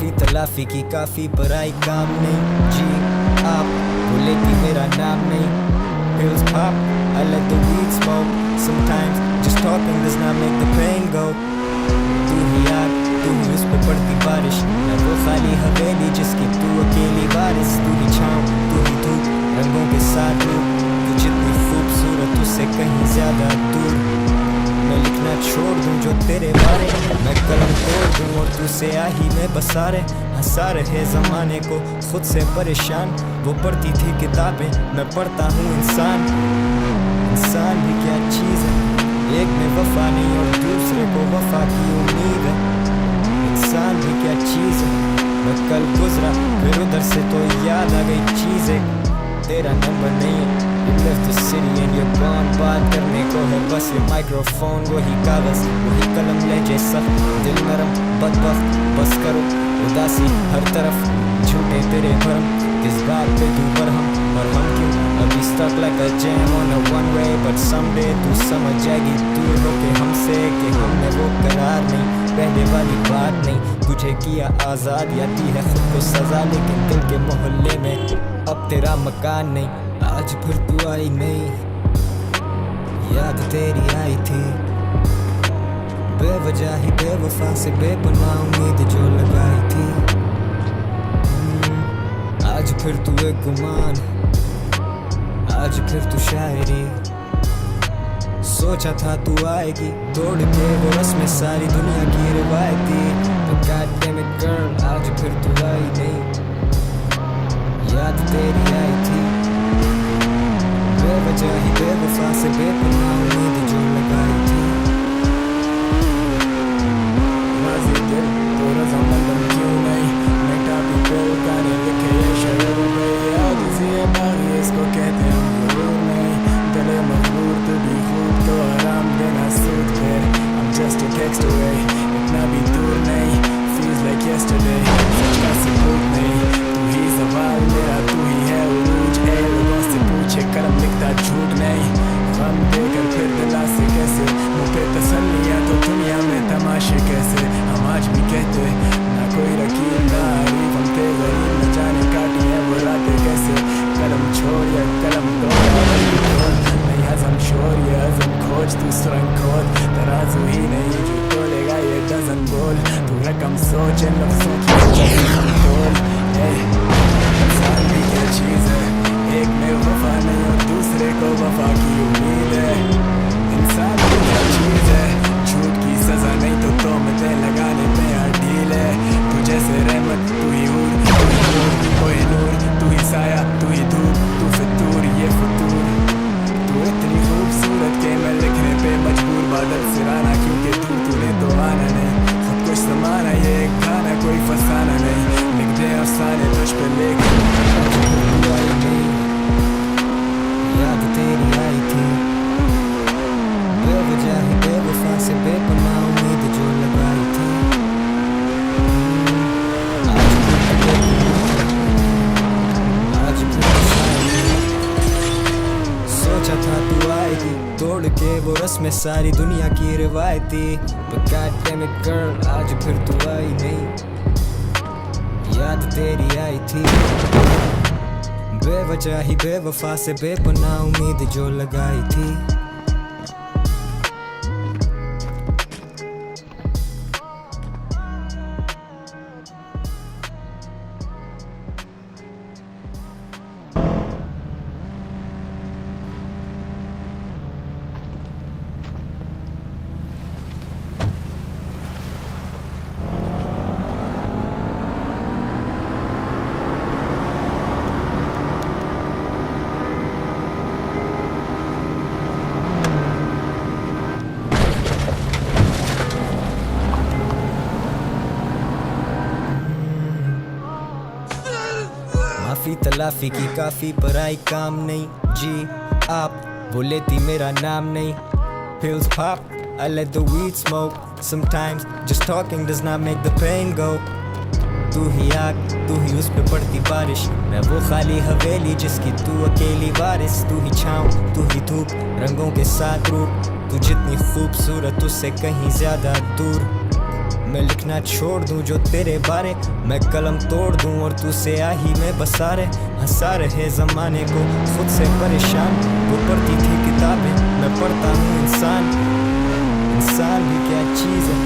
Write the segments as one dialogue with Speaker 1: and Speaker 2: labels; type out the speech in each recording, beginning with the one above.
Speaker 1: माफी तलाफी की काफी पर आई काम नहीं जी आप बोले कि मेरा नाम नहीं pills pop I let the weed smoke sometimes just talking does not make the pain go तू ही आग तू ही उस पे पड़ती बारिश मैं वो खाली हवेली जिसकी तू अकेली वारिस तू ही छाँव तू ही धूप रंगों के साथ रूप तू जितनी खूबसूरत उससे कहीं ज्यादा दूर मैं लिखना छोड़ दूं जो तेरे बारे मैं कलम तोड़ दूं और तू स्याही में बसा रहे हंसा रहे जमाने को खुद से परेशान वो पढ़ती थी किताबें मैं पढ़ता हूँ इंसान इंसान भी क्या चीज़ है एक में वफा नहीं और दूसरे को वफा की उम्मीद है इंसान भी क्या चीज़ है मैं कल गुजरा फिर उधर से तो याद आ गई चीज़ें तेरा नंबर नहीं है You left the city and you're gone बात करने को है बस ये माइक्रोफोन वही कागज वही कलम ले जैसा दिल नरम बदबख्त बस करो उदासी हर तरफ झूठे तेरे भरम किस बात पे तू बरहम और हम क्यों अभी stuck like a jam on a one way but someday तू समझ जाएगी दूर होके हमसे कि हमने वो करार नहीं पहले वाली बात नहीं तुझे किया आज़ाद या दी है खुद को सजा लेकिन दिल के मोहल्ले में अब तेरा मकान नहीं आज फिर तू आई नहीं याद तेरी आई थी बेवजह ही बेवफा से बेपनाह उम्मीद जो लगाई थी आज फिर तू एक गुमान आज फिर तू शायरी सोचा था तू आएगी तोड़ के वो रस्में सारी दुनिया की रिवायती But God damn it girl आज फिर तू आई नहीं याद तेरी आई थी बेवजह ही बेवफा से बेपनाह उम्मीद जो लगाई थी राज़ी दिल तो रज़ामंद क्यों नहीं मिटा भी दिल गाने लिखे ये शरूर में आजिज़ी है बागी इसको कहते हैं गुरूर नहीं दिले मजबूर तो भी खूब तो आराम देना सूद कर I'm just a text away इतना भी दूर नहीं feels like yesterday सच का सबूत नहीं तू ही सवाल मेरा तू ही है उरूज है लोगों से पूछे कलम लिखता झूठ नहीं गम देकर फिर दिला से कैसे मुँह पे तसल्लियाँ तो दुनिया में तमाशे कैसे हम आज भी कहते ना कोई रकीब ना हरीफ हम तेज गरीब न जाने काटी है वो रातें कैसे कलम छोड़ या कलम दो नहीं हज़म शोर ये हज़म खोज तू सुरंग खोद तराजू ही नहीं जो तोलेगा ये डजन बोल तू रकम सोच इन लफ्ज़ों की तोल इंसान भी क्या चीज़ है एक में वफा नहीं और दूसरे को वफा की उम्मीद है इंसान भी क्या चीज़ है झूठ की सज़ा नहीं तो तोहमतें लगाने में हर ढील है तू जैसे रहमत तू ही हूर तू ही नूर कोई नूर तू ही साया तू ही धूप तू फितूर ये फतूर तू इतनी खूबसूरत के मैं लिखने पे मजबूर बादल सिराना क्योंकि तूने तो आना नहीं खुद कुछ समाना ये एक गाना कोई फसाना नहीं लिख दे अफसाने तुझ पे लेकिन याद तेरी आई थी बेवजह ही बेवफा से बेपनाह उम्मीद जो लगाई थी आज सोचा था तू आएगी तोड़ के वो रस्में सारी दुनिया की रिवायती But God damn it girl आज फिर तू आई नहीं याद तेरी आई थी बेवजह ही बेवफा से बेपनाह उम्मीद जो लगाई थी माफी तलाफी की काफी पर आई काम नहीं जी आप वो लेती मेरा नाम नहीं pills pop I let the weed smoke sometimes just talking does not make the pain go तू ही आग तू ही उस पे पड़ती बारिश मैं वो खाली हवेली जिसकी तू अकेली वारिस तू ही छाँव तू ही धूप रंगों के साथ रूप तू जितनी खूबसूरत उससे कहीं ज्यादा दूर मैं लिखना छोड़ दूं जो तेरे बारे, मैं कलम तोड़ दूं और तू स्याही में बसा रहे। हंसा रहे जमाने को खुद से परेशान, वो पढ़ती थी किताबें, मैं पढ़ता हूँ इंसान। इंसान भी क्या चीज़ है,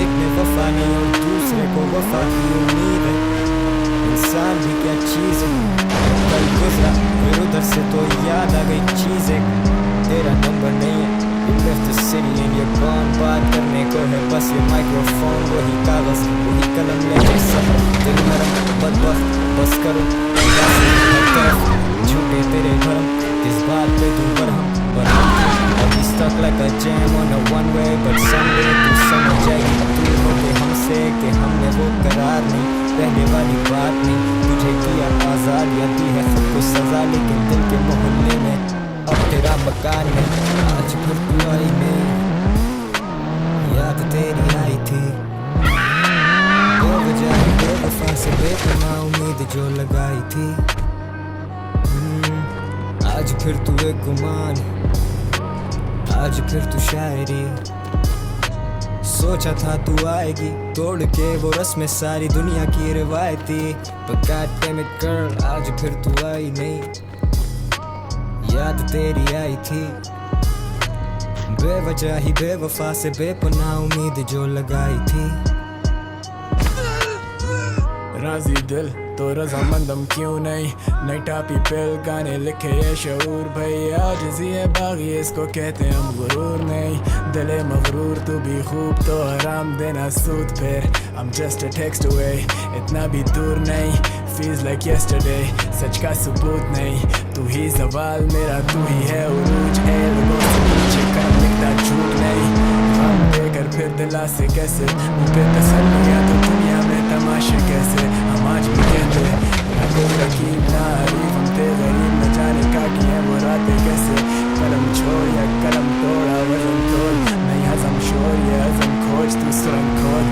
Speaker 1: एक में वफा नहीं और दूसरे को वफा की उम्मीद है। इंसान भी क्या चीज़ है, कल गुजरा फिर उधर से तो याद आ गई चीज़ एक, तेरा नंबर नहीं है। You left the city and you're gone, बात करने को है बस ये माइक्रोफोन, वही कागज वही कलम लेके सफर। दिल नरम बदबख्त बस करो हर तरफ झूठे तेरे भरम, किस बात पे तू Barham I'll be stuck like a jam on a one way, but someday तू समझ जाएगी तू होके हमसे कि हमने वो करार नहीं, पहले वाली बात नहीं। तुझे किया आज़ाद या दी है खुद को सजा, लेकिन दिल के मोहल्ले में अब तेरा मकान नहीं। आज फिर तू आई नहीं, याद तेरी आई थी, बेवजह बेवफा से बेपनाह उम्मीद जो लगाई थी। आज फिर तू एक गुमान, आज फिर तू शायरी, सोचा था तू आएगी तोड़ के वो रस्में सारी दुनिया की रिवायती। But God damn it girl, आज फिर तू आई नहीं, याद तेरी आई थी, बेवजह ही बेवफा से बेपनाह उम्मीद जो लगाई थी।
Speaker 2: राजी दिल तो रजामंदम क्यों नहीं, नई टापी पिल गाने लिखे ये शऊर भाई, आजिज़ी है बागी इसको कहते हम गुरूर नहीं। दिले मगरूर तू भी खूब तो हराम देना सूद फिर, I'm just a text away, इतना भी दूर नहीं, feels like yesterday, सच का सबूत नहीं। तू ही सवाल मेरा तू ही है उरूज है, लोगों से पूछे कर लिखता झूठ नहीं। हम देकर फिर दिला से कैसे मुझ पे तसल्लियाँ तो दुनिया में तमाशे कैसे, हम आज भी कहते ना कोई रकीब ना हरीफ, हम थे गरीब न जाने का किए वो रातें कैसे। कलम छोड़ या कलम तोड़ा वजन तोड़, नहीं हजम शोर ये हजम खोज तू सुरंग खोद,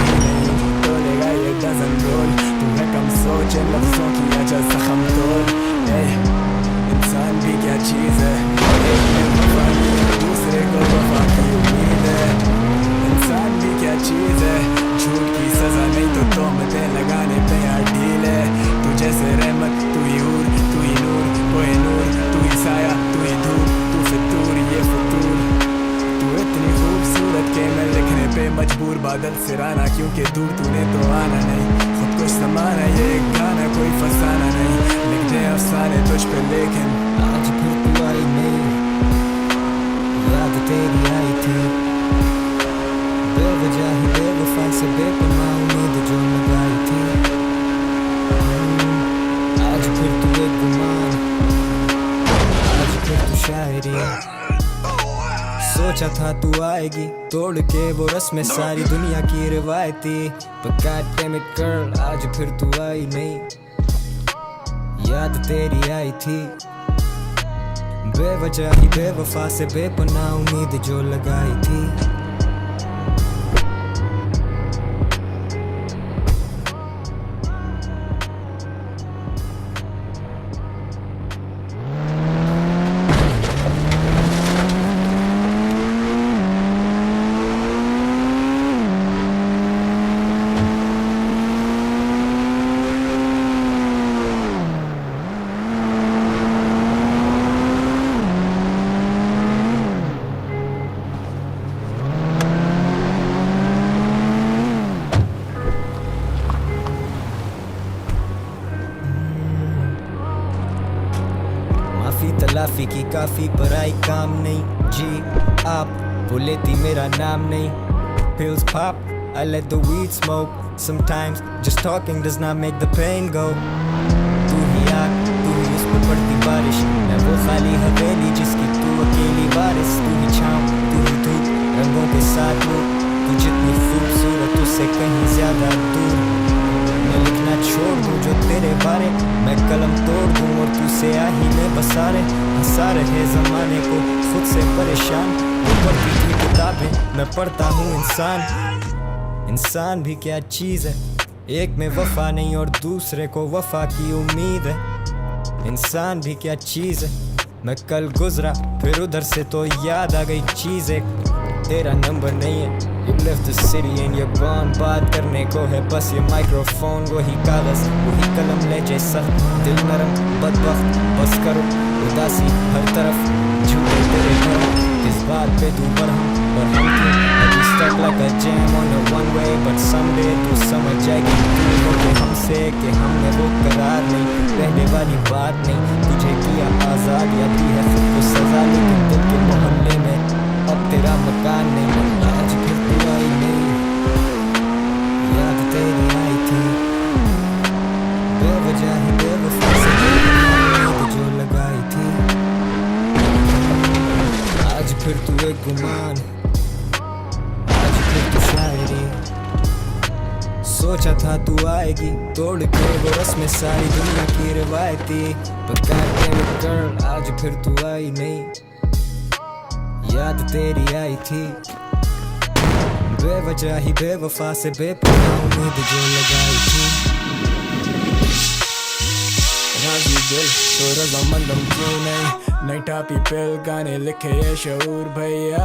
Speaker 2: नहीं तोड़ेगा ये डजन रोल, तू रकम सोच इन लफ्जों की अजल जख्म तोड़। इंसान भी क्या चीज़ है, एक में वफा दूसरे को वफा की उम्मीद है। इंसान भी क्या चीज़ है, झूठ की सजा नहीं तो तोहमतें लगाने पे यार ढील है। तू जैसे रहमत तू ही हूर तू ही नूर कोई नूर, तू ही साया तू ही धूप तू फितूर ये फितूर। तू इतनी खूबसूरत के मैं लिखने पे मजबूर, बादल सिराना क्योंकि दूर तूने तो आना नहीं, खुद कुछ समाना ये गाना कोई फसाना नहीं, लिख दे अफसाने तुझ पे लेकिन
Speaker 1: आज फिर तू आई नहीं, याद तेरी आई थी, बेवजह ही बेवफा से बेपनाह उम्मीद जो लगाई थी। आज फिर तू एक गुमान, आज फिर तू शायरी, सोचा था तू आएगी तोड़ के वो रस्में सारी दुनिया की रिवायती। But God damn it girl, आज फिर तू आई नहीं, याद तेरी आई थी, बेवजह ही बेवफा से बेपनाह उम्मीद जो लगाई थी। तलाफी की काफी पर आई काम नहीं, जी आप वो लेती मेरा नाम नहीं। Pills pop, I let the weed smoke, sometimes just talking does not make the pain go। तू ही आग तू ही उस पर पड़ती बारिश, मैं वो खाली हवेली जिसकी तू अकेली वारिस। तू ही छाँव तू ही धूप रंगों के साथ हो, तू जितनी खूबसूरत उससे कहीं ज्यादा दूर। मैं लिखना छोड़ दूं जो तेरे बारे, मैं कलम तोड़ दूं और तू स्याही में बसा रहे। हंसा रहे जमाने को खुद से परेशान, वो पढ़ती थी किताबें मैं पढ़ता हूँ इंसान। इंसान भी क्या चीज़ है, एक में वफा नहीं और दूसरे को वफा की उम्मीद है। इंसान भी क्या चीज़ है, मैं कल गुजरा फिर उधर से तो याद आ गई चीज़ एक, तेरा नंबर नहीं है। You left the city and you're gone. बात करने को है बस ये माइक्रोफोन, वही कागज वही कलम ले जैसा दिल नरम बदबख्त बस करो उदासी हर तरफ झूठे तेरे भरम इस बात पे तू बरहम क्यों अभी stuck like a jam on a one way but someday तू समझ जाएगी तू होके हमसे कि हमने वो करार नहीं पहले वाली बात नहीं तुझे किया आजाद या दी है खुद को सजा लेकिन दिल के मोहल्ले में अब तेरा मकान नहीं आज फिर तू आई नहीं याद तेरी आई थी बेवजह ही बेवफा से उम्मीद जो लगाई थी आज फिर तू एक गुमान आज फिर तू शायरी सोचा था तू आएगी तोड़ के वो रस्में सारी दुनिया की रिवायती But goddamn it girl आज फिर तू आई नहीं याद तेरी आई थी बेवजह ही बेवफा से बेपनाह उम्मीद जो लगाई थी
Speaker 2: राजी दिल तो रजामंदम क्यों नहीं टापी पिल गाने लिखे ये शऊर भैया